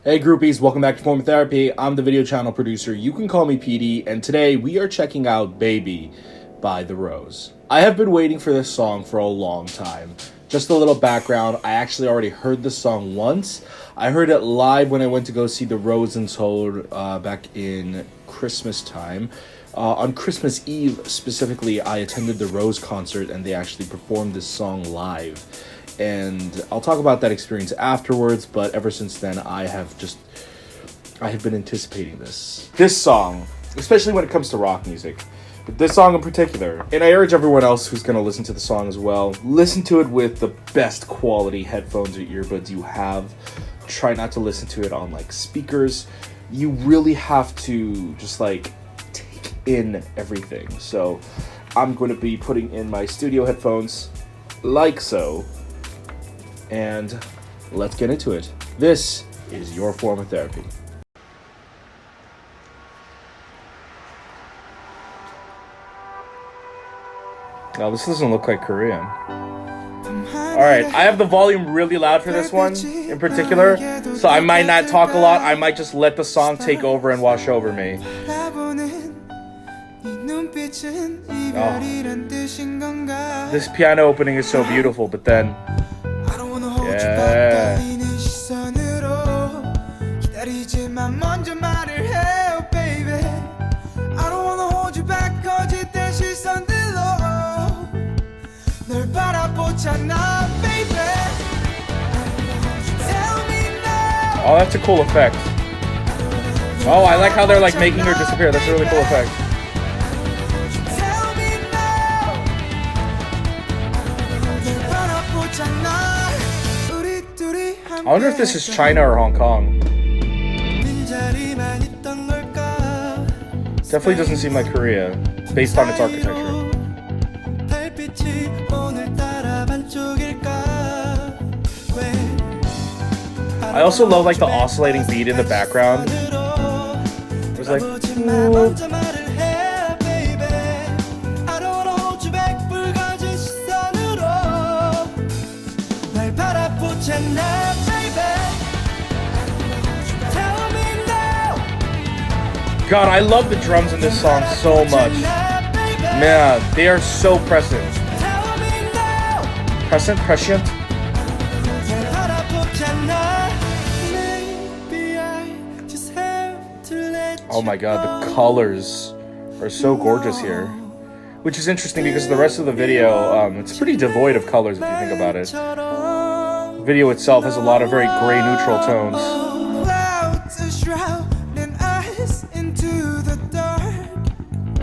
Hey groupies, welcome back to Form Therapy. I'm the video channel producer. You can call me PD, and today we are checking out Baby by The Rose. I have been waiting for this song for a long time. Just a little background, I actually already heard this song once. I heard it live when I went to go see The Rose in Seoul back in Christmas time. On Christmas Eve specifically, I attended the Rose concert and they actually performed this song live. And I'll talk about that experience afterwards, but ever since then I have been anticipating this song, especially when it comes to rock music, but this song in particular. And I urge everyone else who's going to listen to the song as well, listen to it with the best quality headphones or earbuds you have. Try not to listen to it on like speakers. You really have to just like take in everything. So I'm going to be putting in my studio headphones like so. And let's get into it. This is your form of therapy. Now this doesn't look like Korean. Alright, I have the volume really loud for this one in particular, so I might not talk a lot. I might just let the song take over and wash over me. Oh. This piano opening is so beautiful, but then yeah. Oh, that's a cool effect. Oh, I like how they're like making her disappear. That's a really cool effect. I wonder if this is China or Hong Kong. Definitely doesn't seem like Korea, based on its architecture. I also love like the oscillating beat in the background. It was like, God, I love the drums in this song so much. Man, they are so prescient. Prescient? Oh my God, the colors are so gorgeous here. Which is interesting because the rest of the video, it's pretty devoid of colors if you think about it. The video itself has a lot of very gray neutral tones.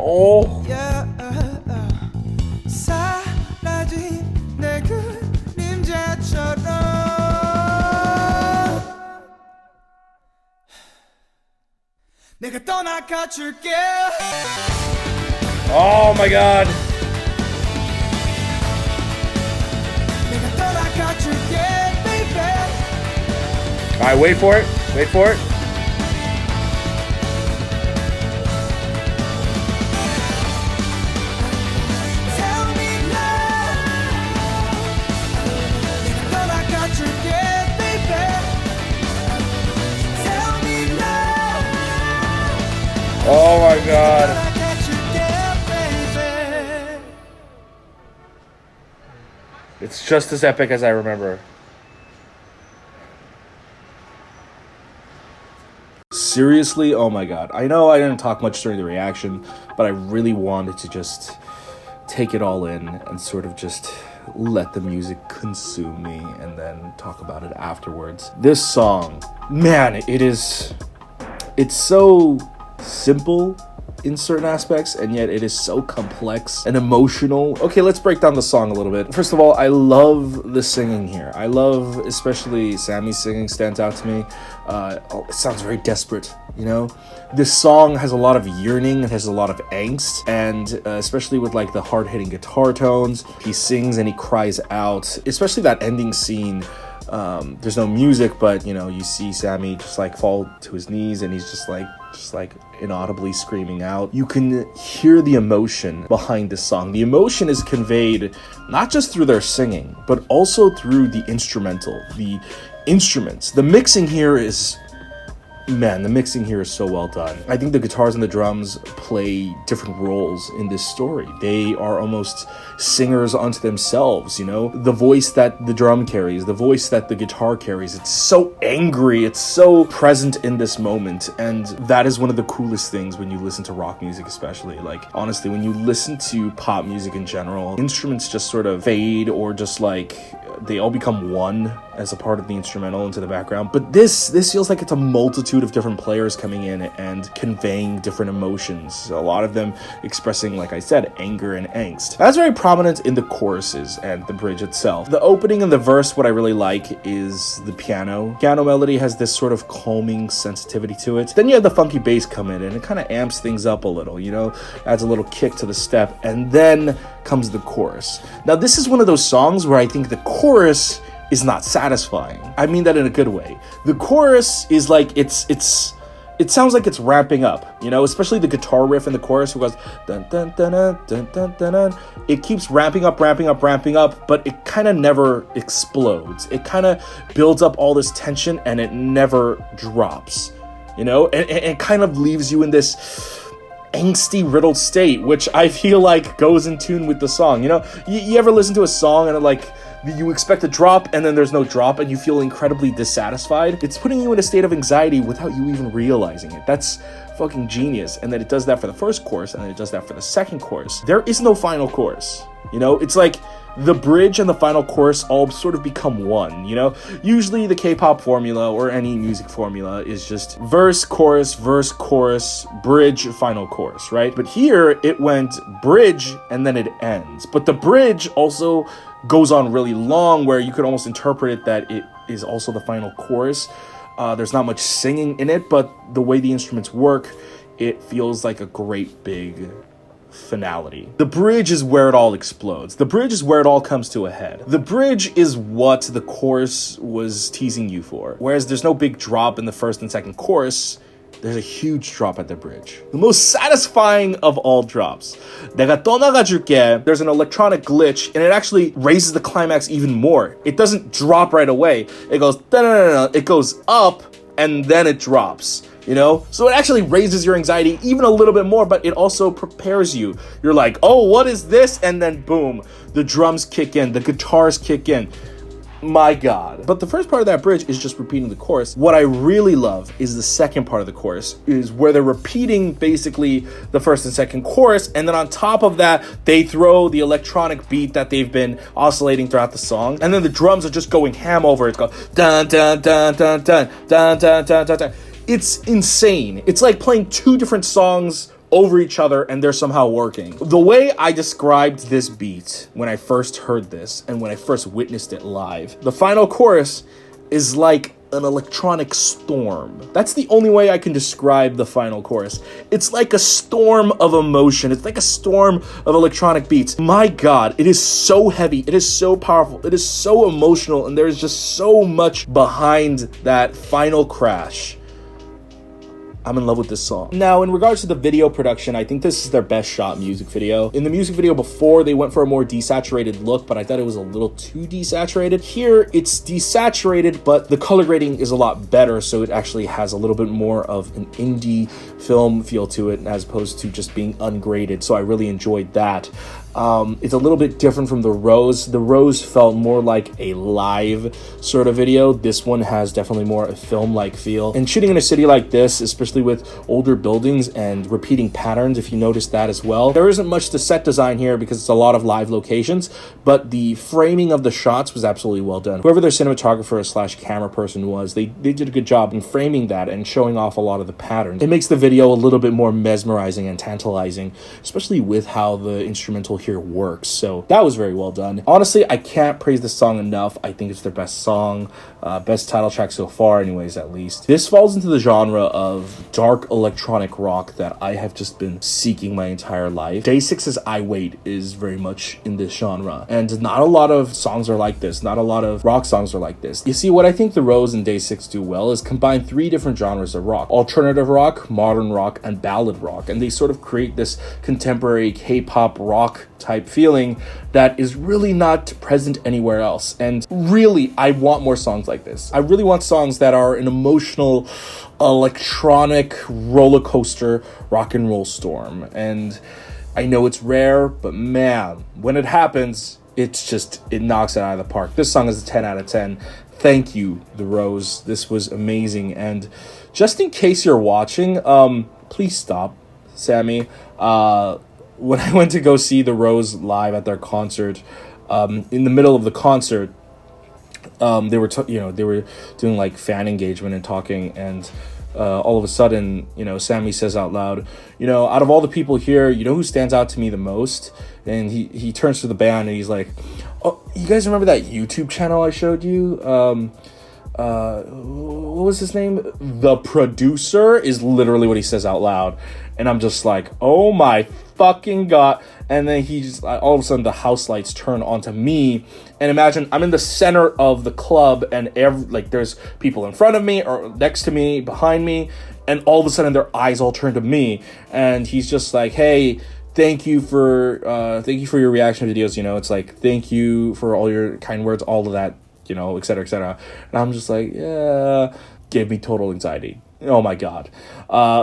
Oh. Oh my God. Alright, wait for it. Wait for it. Oh my God. It's just as epic as I remember. Seriously? Oh my God. I know I didn't talk much during the reaction, but I really wanted to just take it all in and sort of just let the music consume me and then talk about it afterwards. This song, man, it's so simple in certain aspects, and yet it is so complex and emotional. Okay, let's break down the song a little bit. First of all, I love the singing here. I love, especially Sammy's singing stands out to me. It sounds very desperate, you know? This song has a lot of yearning, it has a lot of angst, and especially with like the hard-hitting guitar tones. He sings and he cries out, especially that ending scene. There's no music, but you know, you see Sammy just like fall to his knees and he's just like inaudibly screaming out. You can hear the emotion behind this song. The emotion is conveyed not just through their singing, but also through the instrumental, the instruments. The mixing here is Man, the mixing here is so well done. I think the guitars and the drums play different roles in this story. They are almost singers unto themselves, you know? The voice that the drum carries, the voice that the guitar carries, it's so angry, it's so present in this moment, and that is one of the coolest things when you listen to rock music especially. Like, honestly, when you listen to pop music in general, instruments just sort of fade or just like they all become one as a part of the instrumental into the background. But this feels like it's a multitude of different players coming in and conveying different emotions. A lot of them expressing, like I said, anger and angst. That's very prominent in the choruses and the bridge itself. The opening and the verse, what I really like is the piano. Piano melody has this sort of calming sensitivity to it. Then you have the funky bass come in and it kind of amps things up a little, you know, adds a little kick to the step. And then comes the chorus. Now, this is one of those songs where I think the chorus is not satisfying. I mean that in a good way. The chorus is like, it sounds like it's ramping up, you know, especially the guitar riff in the chorus, who goes dun dun dun dun dun dun dun dun. It keeps ramping up, but it kind of never explodes. It kind of builds up all this tension and it never drops, you know, and it kind of leaves you in this angsty, riddled state, which I feel like goes in tune with the song. You know, you ever listen to a song and like you expect a drop and then there's no drop and you feel incredibly dissatisfied? It's putting you in a state of anxiety without you even realizing it. That's fucking genius. And then it does that for the first chorus and then it does that for the second chorus. There is no final chorus. You know, it's like the bridge and the final chorus all sort of become one, you know? Usually the K-pop formula or any music formula is just verse, chorus, bridge, final chorus, right? But here it went bridge and then it ends. But the bridge also goes on really long, where you could almost interpret it that it is also the final chorus. There's not much singing in it, but the way the instruments work, it feels like a great big finality. The bridge is where it all explodes. The bridge is where it all comes to a head. The bridge is what the chorus was teasing you for. Whereas there's no big drop in the first and second chorus, there's a huge drop at the bridge. The most satisfying of all drops. 내가 떠나가줄게. There's an electronic glitch and it actually raises the climax even more. It doesn't drop right away. It goes, it goes up and then it drops. You know, so it actually raises your anxiety even a little bit more, but it also prepares you. You're like, oh, what is this? And then boom, the drums kick in, the guitars kick in. My God. But the first part of that bridge is just repeating the chorus. What I really love is the second part of the chorus, is where they're repeating basically the first and second chorus, and then on top of that, they throw the electronic beat that they've been oscillating throughout the song, and then the drums are just going ham over it. It's called dun dun dun dun dun dun dun dun dun dun. It's insane. It's like playing two different songs over each other and they're somehow working. The way I described this beat when I first heard this and when I first witnessed it live, the final chorus is like an electronic storm. That's the only way I can describe the final chorus. It's like a storm of emotion. It's like a storm of electronic beats. My God, it is so heavy. It is so powerful. It is so emotional. And there's just so much behind that final crash. I'm in love with this song. Now, in regards to the video production, I think this is their best shot music video. In the music video before, they went for a more desaturated look, but I thought it was a little too desaturated. Here, it's desaturated, but the color grading is a lot better, so it actually has a little bit more of an indie film feel to it, as opposed to just being ungraded, so I really enjoyed that. It's a little bit different from the Rose. The Rose felt more like a live sort of video. This one has definitely more a film-like feel. And shooting in a city like this, especially with older buildings and repeating patterns, if you notice that as well. There isn't much to set design here because it's a lot of live locations, but the framing of the shots was absolutely well done. Whoever their cinematographer slash camera person was, they did a good job in framing that and showing off a lot of the patterns. It makes the video a little bit more mesmerizing and tantalizing, especially with how the instrumental here works. So that was very well done. Honestly, I can't praise this song enough. I think it's their best song, best title track so far anyways, at least. This falls into the genre of dark electronic rock that I have just been seeking my entire life. Day 6's I Wait is very much in this genre, and not a lot of songs are like this. Not a lot of rock songs are like this. You see, what I think the Rose and Day 6 do well is combine three different genres of rock: alternative rock, modern rock, and ballad rock, and they sort of create this contemporary K-pop rock type feeling that is really not present anywhere else. And really, I want more songs like this. I really want songs that are an emotional, electronic roller coaster rock and roll storm. And I know it's rare, but man, when it happens, it knocks it out of the park. This song is a 10 out of 10. Thank you, The Rose. This was amazing. And just in case you're watching, please stop, Sammy. When I went to go see The Rose live at their concert, in the middle of the concert, they were doing like fan engagement and talking, and all of a sudden, Sammy says out loud, out of all the people here, who stands out to me the most? And he turns to the band and he's like, oh, you guys remember that YouTube channel I showed you? What was his name? The Producer is literally what he says out loud. And I'm just like, oh my fucking God. And then he just, all of a sudden the house lights turn onto me. And imagine I'm in the center of the club and there's people in front of me or next to me, behind me. And all of a sudden their eyes all turn to me. And he's just like, hey, thank you for your reaction videos. It's like, thank you for all your kind words, all of that, et cetera, et cetera. And I'm just like, yeah, gave me total anxiety. Oh my God.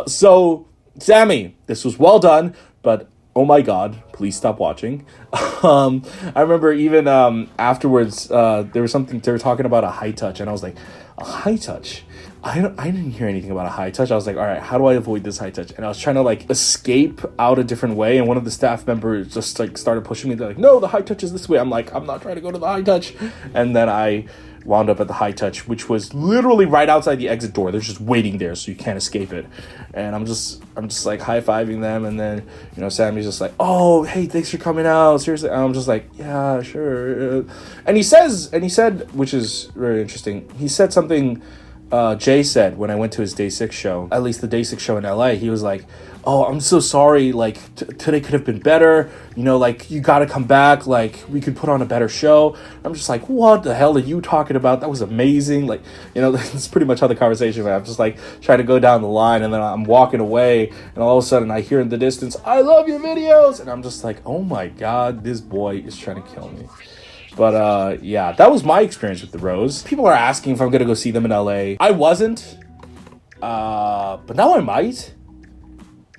So Sammy, this was well done, but oh my God, please stop watching. I remember even afterwards, there was something, they were talking about a high touch, and I was like, a high touch? I didn't hear anything about a high touch. I was like, all right, how do I avoid this high touch? And I was trying to escape out a different way, and one of the staff members just started pushing me. They're like, no, the high touch is this way. I'm like, I'm not trying to go to the high touch. And then I wound up at the high touch, which was literally right outside the exit door. They're just waiting there so you can't escape it. And I'm just like high-fiving them, and then Sammy's just like, oh, hey, thanks for coming out, seriously. And I'm just like, yeah, sure. And he said, which is very interesting, he said something Jay said when I went to his Day 6 show, at least the Day 6 show in LA. He was like, oh, I'm so sorry, today could have been better, you gotta come back, we could put on a better show. I'm just like, what the hell are you talking about? That was amazing. That's pretty much how the conversation went. I'm just trying to go down the line, and then I'm walking away, and all of a sudden I hear in the distance, I love your videos, and I'm just like, oh my God, this boy is trying to kill me. But yeah, that was my experience with The Rose. People are asking if I'm gonna go see them in LA. I wasn't, but now I might.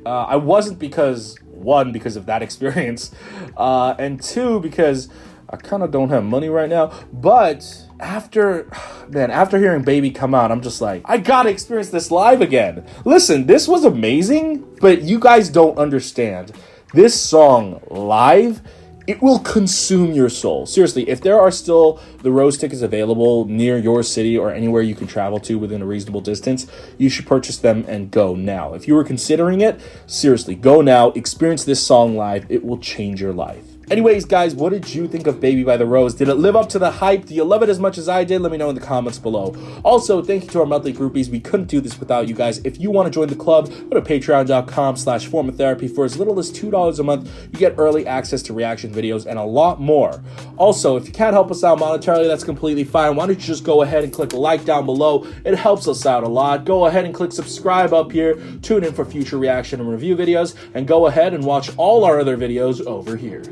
I wasn't because, one, because of that experience, and two, because I kind of don't have money right now. But after hearing Baby come out, I'm just like, I gotta experience this live again. Listen, this was amazing, but you guys don't understand. This song live, it will consume your soul. Seriously, if there are still The Rose tickets available near your city or anywhere you can travel to within a reasonable distance, you should purchase them and go now. If you were considering it, seriously, go now. Experience this song live. It will change your life. Anyways, guys, what did you think of Baby by The Rose? Did it live up to the hype? Do you love it as much as I did? Let me know in the comments below. Also, thank you to our monthly groupies. We couldn't do this without you guys. If you want to join the club, go to patreon.com/formatherapy. For as little as $2 a month, you get early access to reaction videos and a lot more. Also, if you can't help us out monetarily, that's completely fine. Why don't you just go ahead and click like down below? It helps us out a lot. Go ahead and click subscribe up here. Tune in for future reaction and review videos, and go ahead and watch all our other videos over here.